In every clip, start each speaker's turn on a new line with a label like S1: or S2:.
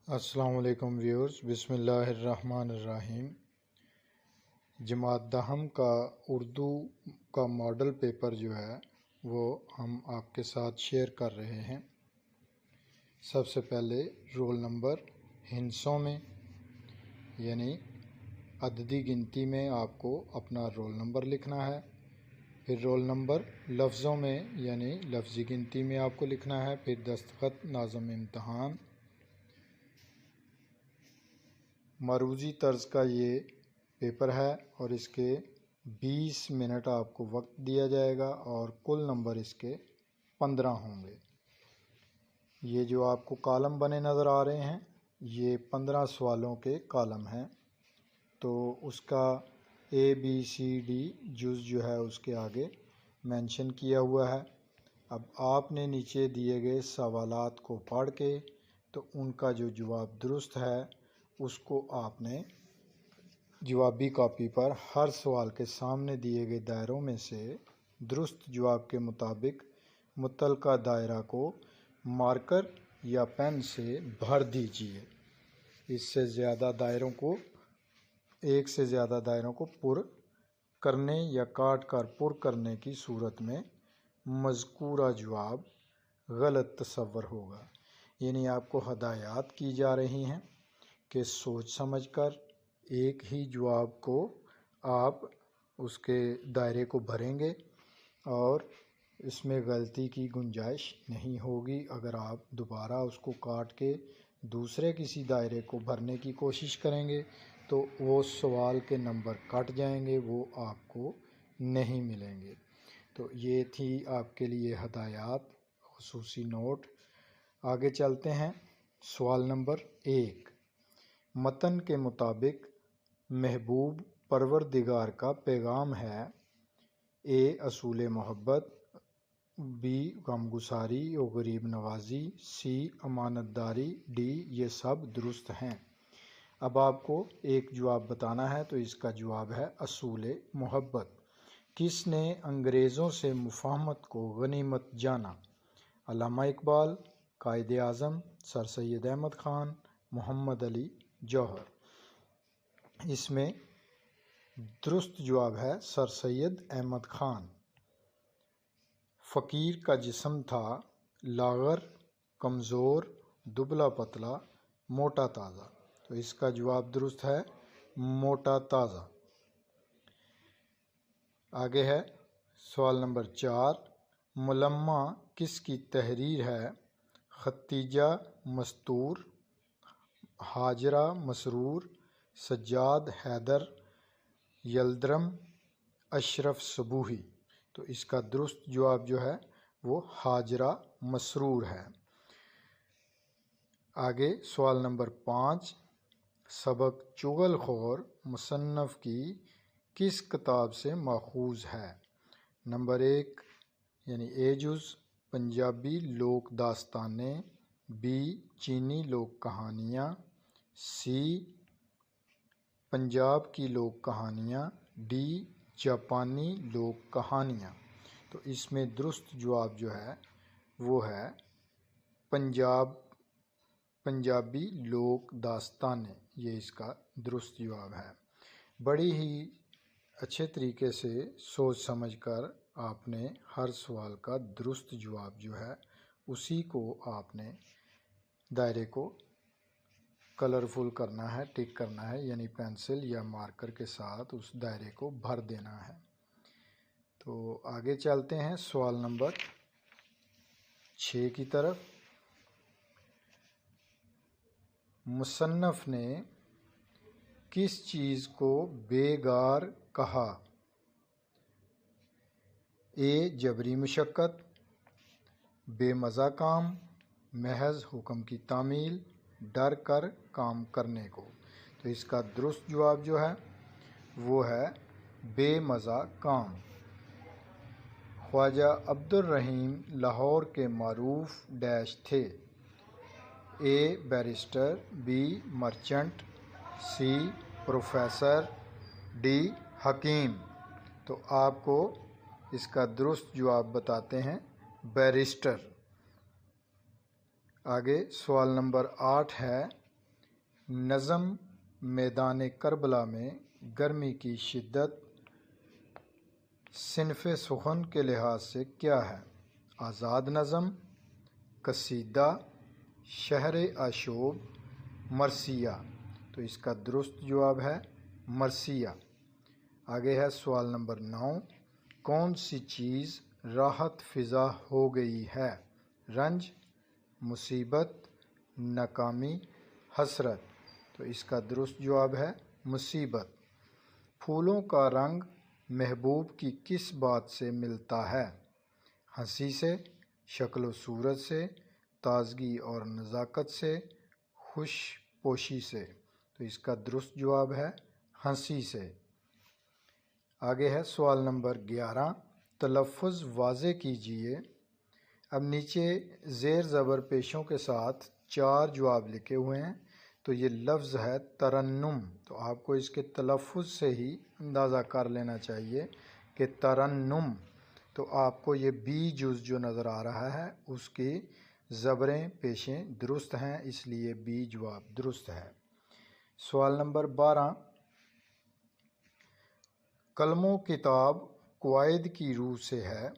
S1: अस्सलाम वालेकुम व्यूअर्स, बिस्मिल्लाहिर्रहमानिर्रहीम। जमात दहम का उर्दू का मॉडल पेपर जो है वो हम आपके साथ शेयर कर रहे हैं। सबसे पहले रोल नंबर हिंसों में यानी अददी गिनती में आपको अपना रोल नंबर लिखना है। फिर रोल नंबर लफ्ज़ों में यानी लफ्ज़ी गिनती में आपको लिखना है। फिर दस्तखत नाज़िम इम्तहान। मरूज़ी तर्ज का ये पेपर है और इसके 20 मिनट आपको वक्त दिया जाएगा और कुल नंबर इसके 15 होंगे। ये जो आपको कॉलम बने नज़र आ रहे हैं ये 15 सवालों के कॉलम हैं। तो उसका ABCD जुज़ जो है उसके आगे मेंशन किया हुआ है। अब आपने नीचे दिए गए सवालात को पढ़ के तो उनका जो जवाब दुरुस्त है उसको आपने जवाबी कॉपी पर हर सवाल के सामने दिए गए दायरों में से दुरुस्त जवाब के मुताबिक मुतल्लका दायरा को मार्कर या पेन से भर दीजिए। इससे ज़्यादा दायरों को एक से ज़्यादा दायरों को पुर करने या काट कर पुर करने की सूरत में मज़कूरा जवाब गलत तस्वर होगा। यानी आपको हदायत की जा रही हैं कि सोच समझकर एक ही जवाब को आप उसके दायरे को भरेंगे और इसमें गलती की गुंजाइश नहीं होगी। अगर आप दोबारा उसको काट के दूसरे किसी दायरे को भरने की कोशिश करेंगे तो वो सवाल के नंबर कट जाएंगे, वो आपको नहीं मिलेंगे। तो ये थी आपके लिए हदायत, खुसूसी नोट। आगे चलते हैं। सवाल नंबर 1। मतन के मुताबिक महबूब परवरदिगार का पैगाम है। A असूल मोहब्बत, B गमगुसारी और गरीब नवाजी, C अमानतदारी, D ये सब दुरुस्त हैं। अब आपको एक जवाब बताना है तो इसका जवाब है असूल मोहब्बत। किसने अंग्रेज़ों से मुफाहमत को गनीमत जाना? अल्लामा इकबाल, कायदे आज़म, सर सैयद अहमद ख़ान, मोहम्मद अली जौहर। इसमें दुरुस्त जवाब है सर सैयद अहमद ख़ान। फ़कीर का जिस्म था लागर, कमज़ोर, दुबला पतला, मोटा ताज़ा। तो इसका जवाब दुरुस्त है मोटा ताज़ा। आगे है सवाल नंबर 4। मुलम्मा किसकी तहरीर है? खतीजा मस्तूर, हाजरा मसरूर, सज्जाद हैदर, यल्दरम, अशरफ सबूही। तो इसका दुरुस्त जवाब जो है वो हाजरा मसरूर है। आगे सवाल नंबर 5। सबक चुगलखोर मुसन्नफ़ की किस किताब से माखूज़ है? नंबर 1 यानी ए जुज़ पंजाबी लोक दास्तानें, B चीनी लोक कहानियाँ, C पंजाब की लोक कहानियाँ, D जापानी लोक कहानियाँ। तो इसमें दुरुस्त जवाब जो है वो है पंजाबी लोक दास्तानें। ये इसका दुरुस्त जवाब है। बड़ी ही अच्छे तरीके से सोच समझकर आपने हर सवाल का दुरुस्त जवाब जो है उसी को आपने दायरे को कलरफुल करना है, टिक करना है, यानी पेंसिल या मार्कर के साथ उस दायरे को भर देना है। तो आगे चलते हैं सवाल नंबर 6 की तरफ। मुसन्नफ़ ने किस चीज़ को बेगार कहा? A जबरी मशक्क़त, बेमज़ा काम, महज हुक्म की तामील, डर कर काम करने को। तो इसका दुरुस्त जवाब जो है वो है बेमज़ा काम। ख्वाजा अब्दुल रहीम लाहौर के मारूफ डैश थे। A barrister, B merchant, C professor, D हकीम। तो आपको इसका दुरुस्त जवाब बताते हैं बैरिस्टर। आगे सवाल नंबर 8 है नज़म मैदान करबला में गर्मी की शिद्दत सिनफ़ सुखन के लिहाज से क्या है? आज़ाद नज़म, कसीदा, शहर आशोब, मरसिया। तो इसका दुरुस्त जवाब है मरसिया। आगे है सवाल नंबर 9, कौन सी चीज़ राहत फ़िज़ा हो गई है? रंज, मुसीबत, नाकामी, हसरत। तो इसका दुरुस्त जवाब है मुसीबत। फूलों का रंग महबूब की किस बात से मिलता है? हंसी से, शक्ल व सूरत से, ताजगी और नज़ाकत से, खुश पोशी से। तो इसका दुरुस्त जवाब है हंसी से। आगे है सवाल नंबर 11, तलफ़्फ़ुज़ वाज़े कीजिए। अब नीचे ज़ेर ज़बर पेशों के साथ 4 जवाब लिखे हुए हैं। तो ये लफ्ज़ है तरन्नुम। तो आपको इसके तलफ़्फ़ुज़ से ही अंदाज़ा कर लेना चाहिए कि तरन्नुम। तो आपको ये बी जुज़ जो नज़र आ रहा है उसकी ज़बरें पेशें दुरुस्त हैं, इसलिए बी जवाब दुरुस्त है। सवाल नंबर 12, कलमो किताब क़वाइद की रूह से है?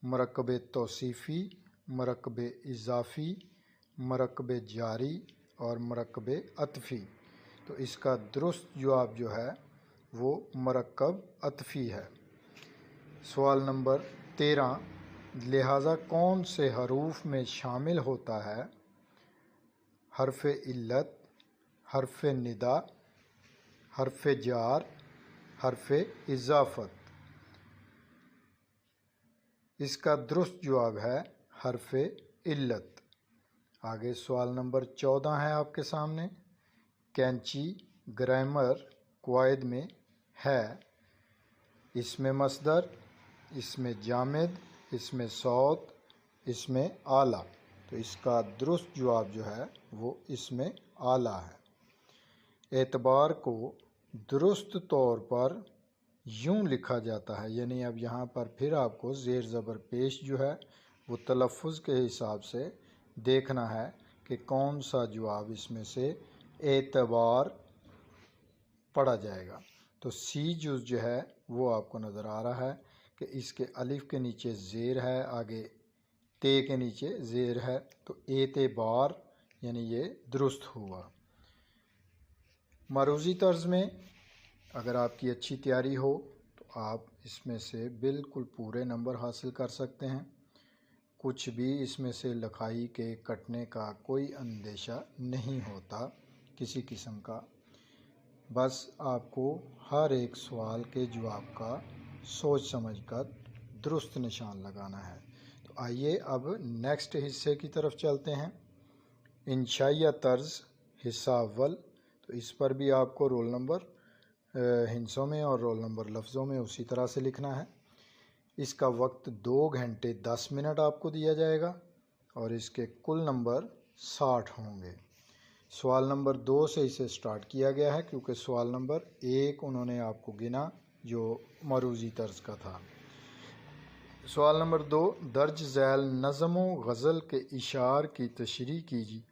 S1: मरकब तौसीफ़ी, मरकब इज़ाफ़ी, मरकब जारी और मरकब अतफ़ी। तो इसका दुरुस्त जवाब जो है वो मरकब अतफ़ी है। सवाल नंबर 13, लिहाजा कौन से हरूफ में शामिल होता है? हर्फ इल्लत, हर्फ निदा, हर्फ जार, हर्फ इज़ाफ़त। इसका दुरुस्त जवाब है हर्फ इल्लत। आगे सवाल नंबर 14 है आपके सामने, कैंची ग्रामर क़वाइद में है? इसमें मसदर, इसमें जामिद, इसमें सौत, इसमें आला। तो इसका दुरुस्त जवाब जो है वो इसमें आला है। एतबार को दुरुस्त तौर पर यूँ लिखा जाता है, यानी अब यहाँ पर फिर आपको ज़ेर ज़बर पेश जो है वो तलफ़्फ़ुज़ के हिसाब से देखना है कि कौन सा जवाब इसमें से एतबार पढ़ा जाएगा। तो सी जुज़ जो है वो आपको नज़र आ रहा है कि इसके अलिफ के नीचे ज़ेर है, आगे ते के नीचे ज़ेर है, तो एतबार यानी ये दुरुस्त हुआ। मरूज़ी तर्ज़ में अगर आपकी अच्छी तैयारी हो तो आप इसमें से बिल्कुल पूरे नंबर हासिल कर सकते हैं। कुछ भी इसमें से लिखाई के कटने का कोई अंदेशा नहीं होता किसी किस्म का। बस आपको हर एक सवाल के जवाब का सोच समझकर दुरुस्त निशान लगाना है। तो आइए अब नेक्स्ट हिस्से की तरफ चलते हैं। इंशाइया तर्ज़ हिस्सा अव्वल। तो इस पर भी आपको रोल नंबर हिंसों में और रोल नंबर लफ्ज़ों में उसी तरह से लिखना है। इसका वक्त 2 घंटे 10 मिनट आपको दिया जाएगा और इसके कुल नंबर 60 होंगे। सवाल नंबर 2 से इसे स्टार्ट किया गया है क्योंकि सवाल नंबर 1 उन्होंने आपको गिना जो मरूज़ी तर्ज़ का था। सवाल नंबर 2, दर्ज ज़ैल नज़्म व गज़ल के इशार की तशरीह कीजिए।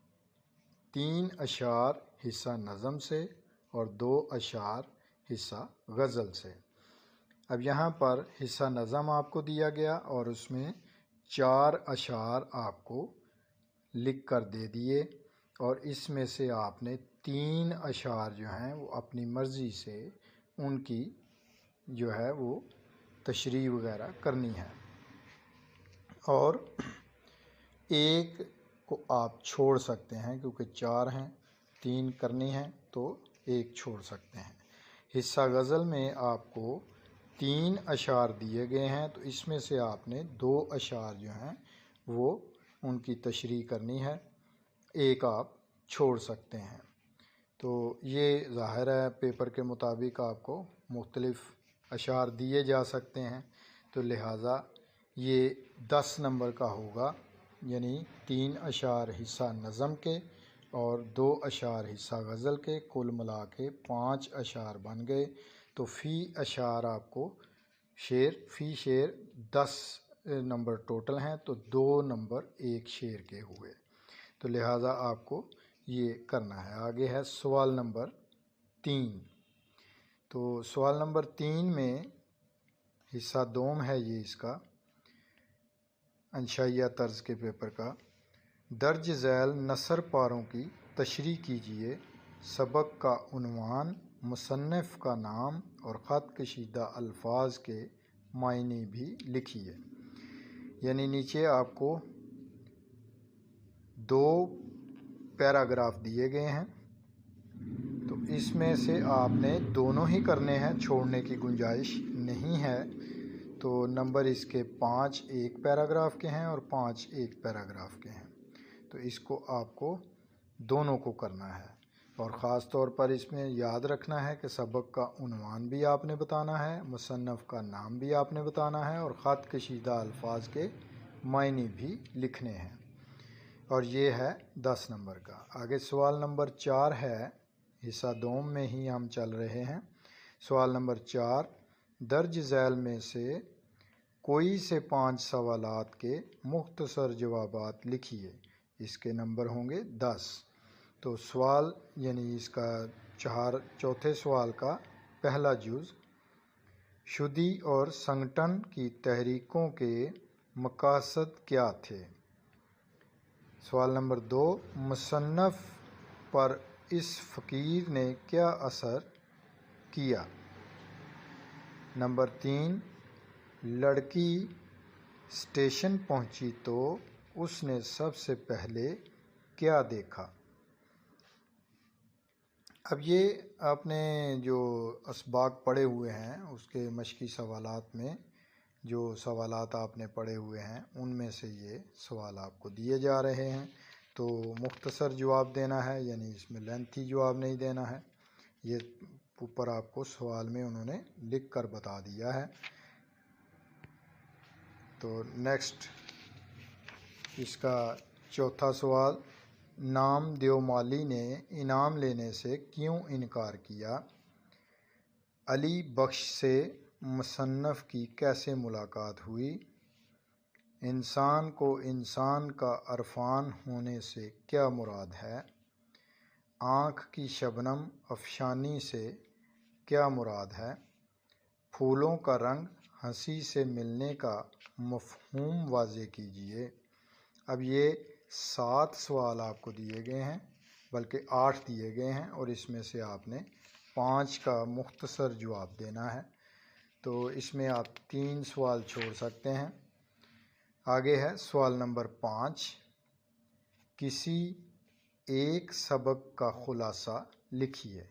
S1: 3 अशार हिस्सा नज़म से और 2 अशार हिस्सा गज़ल से। अब यहाँ पर हिस्सा नज़म आपको दिया गया और उसमें 4 अशार आपको लिख कर दे दिए और इसमें से आपने 3 अशार जो हैं वो अपनी मर्ज़ी से उनकी जो है वो तशरीह वगैरह करनी है और एक को आप छोड़ सकते हैं क्योंकि 4 हैं, 3 करनी है तो एक छोड़ सकते हैं। हिस्सा गज़ल में आपको 3 अशार दिए गए हैं तो इसमें से आपने 2 अशार जो हैं वो उनकी तशरीह करनी है, एक आप छोड़ सकते हैं। तो ये ज़ाहिर है पेपर के मुताबिक आपको मुख्तलिफ़ अशार दिए जा सकते हैं, तो लिहाजा ये 10 नंबर का होगा, यानी 3 अशार हिस्सा नज़म के और 2 अशार हिस्सा गज़ल के, कुल मिला के 5 अशार बन गए। तो फ़ी अशार आपको शेर, फ़ी शेर 10 नंबर टोटल हैं तो 2 नंबर एक शेर के हुए। तो लिहाजा आपको یہ کرنا ہے۔ آگے ہے سوال نمبر 3۔ تو سوال نمبر 3 میں حصہ دوم ہے یہ اس کا انشائیہ طرز کے پیپر کا۔ درج ذیل نثر پاروں کی تشریح کیجیے۔ سبق کا عنوان، مصنف کا نام اور خط کشیدہ الفاظ کے معنی بھی لکھیے۔ یعنی نیچے آپ کو 2 پیراگراف دیے گئے ہیں، تو اس میں سے آپ نے دونوں ہی کرنے ہیں، چھوڑنے کی گنجائش نہیں ہے۔ تو نمبر اس کے 5 ایک پیراگراف کے ہیں اور 5 ایک پیراگراف کے ہیں، تو اس کو آپ کو دونوں کو کرنا ہے۔ اور خاص طور پر اس میں یاد رکھنا ہے کہ سبق کا عنوان بھی آپ نے بتانا ہے، مصنف کا نام بھی آپ نے بتانا ہے اور خط کشیدہ الفاظ کے معنی بھی لکھنے ہیں، اور یہ ہے 10 نمبر کا۔ آگے سوال نمبر 4 ہے، حصہ دوم میں ہی ہم چل رہے ہیں۔ سوال نمبر 4، درج ذیل میں سے کوئی سے 5 سوالات کے مختصر جوابات لکھیے۔ اس کے نمبر ہوں گے 10۔ تو سوال یعنی اس کا چوتھے سوال کا پہلا جز، شدی اور سنگٹن کی تحریکوں کے مقاصد کیا تھے؟ سوال نمبر 2، مصنف پر اس فقیر نے کیا اثر کیا؟ نمبر 3، لڑکی اسٹیشن پہنچی تو اس نے سب سے پہلے کیا دیکھا؟ اب یہ آپ نے جو اسباق پڑھے ہوئے ہیں اس کے مشقی سوالات میں جو سوالات آپ نے پڑھے ہوئے ہیں ان میں سے یہ سوال آپ کو دیے جا رہے ہیں، تو مختصر جواب دینا ہے، یعنی اس میں لینتھی جواب نہیں دینا ہے۔ یہ اوپر آپ کو سوال میں انہوں نے لکھ کر بتا دیا ہے۔ تو نیکسٹ اس کا چوتھا سوال، نام دیومالی نے انعام لینے سے کیوں انکار کیا؟ علی بخش سے مصنف کی کیسے ملاقات ہوئی؟ انسان کو انسان کا عرفان ہونے سے کیا مراد ہے؟ آنکھ کی شبنم افشانی سے کیا مراد ہے؟ پھولوں کا رنگ ہنسی سے ملنے کا مفہوم واضح کیجیے۔ اب یہ 7 سوال آپ کو دیے گئے ہیں، بلکہ 8 دیے گئے ہیں، اور اس میں سے آپ نے 5 کا مختصر جواب دینا ہے، تو اس میں آپ 3 سوال چھوڑ سکتے ہیں۔ آگے ہے سوال نمبر 5، کسی ایک سبق کا خلاصہ لکھیے۔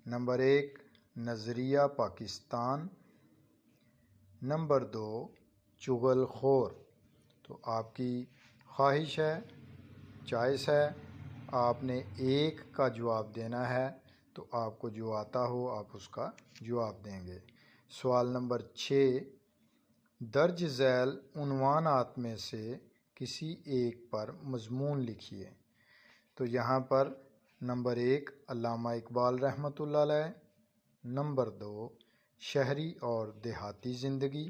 S1: نمبر 1، نظریہ پاکستان۔ نمبر 2، چغل خور۔ تو آپ کی خواہش ہے، چوائس ہے، آپ نے 1 کا جواب دینا ہے، تو آپ کو جو آتا ہو آپ اس کا جواب دیں گے۔ سوال نمبر 6، درج ذیل عنوانات میں سے کسی ایک پر مضمون لکھیے۔ تو یہاں پر نمبر 1 علامہ اقبال رحمۃ اللہ علیہ، نمبر 2 شہری اور دیہاتی زندگی،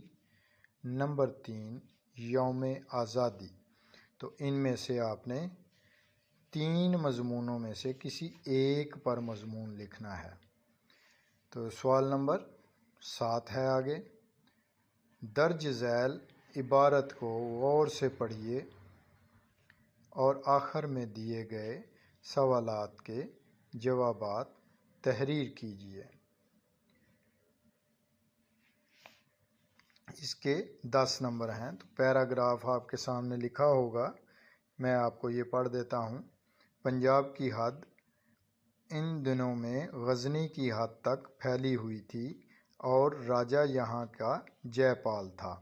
S1: نمبر 3 یوم آزادی۔ تو ان میں سے آپ نے 3 مضمونوں میں سے کسی ایک پر مضمون لکھنا ہے۔ تو سوال نمبر 7 ہے آگے، درج ذیل عبارت کو غور سے پڑھیے اور آخر میں دیے گئے سوالات کے جوابات تحریر کیجیے۔ اس کے 10 نمبر ہیں، تو پیراگراف آپ کے سامنے لکھا ہوگا، میں آپ کو یہ پڑھ دیتا ہوں۔ پنجاب کی حد ان دنوں میں غزنی کی حد تک پھیلی ہوئی تھی اور راجہ یہاں کا جے پال تھا۔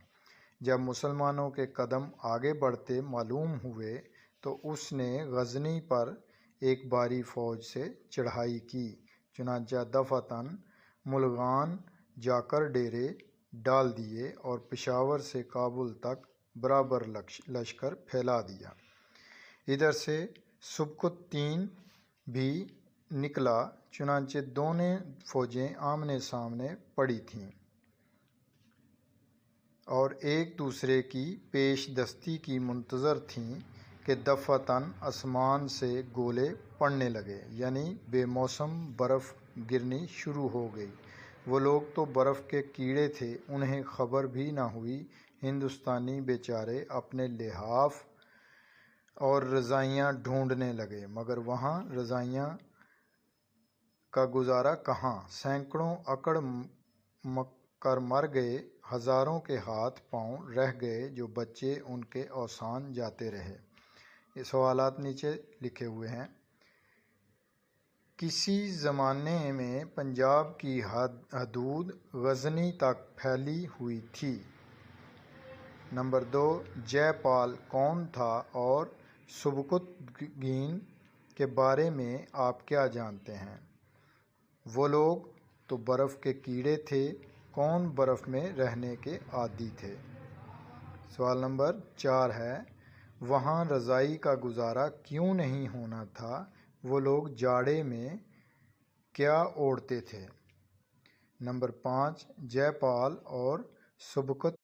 S1: جب مسلمانوں کے قدم آگے بڑھتے معلوم ہوئے تو اس نے غزنی پر ایک باری فوج سے چڑھائی کی، چنانچہ دفعتاً ملغان جا کر ڈیرے ڈال دیے اور پشاور سے کابل تک برابر لشکر پھیلا دیا۔ ادھر سے سبکتگین بھی نکلا، چنانچہ دونوں فوجیں آمنے سامنے پڑی تھیں اور ایک دوسرے کی پیش دستی کی منتظر تھیں کہ دفعتاً آسمان سے گولے پڑنے لگے، یعنی بے موسم برف گرنی شروع ہو گئی۔ وہ لوگ تو برف کے کیڑے تھے، انہیں خبر بھی نہ ہوئی۔ ہندوستانی بیچارے اپنے لحاف اور رضائیاں ڈھونڈنے لگے، مگر وہاں رضائیاں کا گزارا کہاں؟ سینکڑوں اکڑ کر مر گئے، ہزاروں کے ہاتھ پاؤں رہ گئے، جو بچے ان کے اوسان جاتے رہے۔ یہ سوالات نیچے لکھے ہوئے ہیں۔ کسی زمانے میں پنجاب کی حدود غزنی تک پھیلی ہوئی تھی۔ نمبر 2، جے پال کون تھا اور سبکتگین کے بارے میں آپ کیا جانتے ہیں؟ وہ لوگ تو برف کے کیڑے تھے، کون برف میں رہنے کے عادی تھے؟ سوال نمبر 4 ہے، وہاں رضائی کا گزارا کیوں نہیں ہونا تھا؟ وہ لوگ جاڑے میں کیا اوڑھتے تھے؟ نمبر 5، جے پال اور سبکت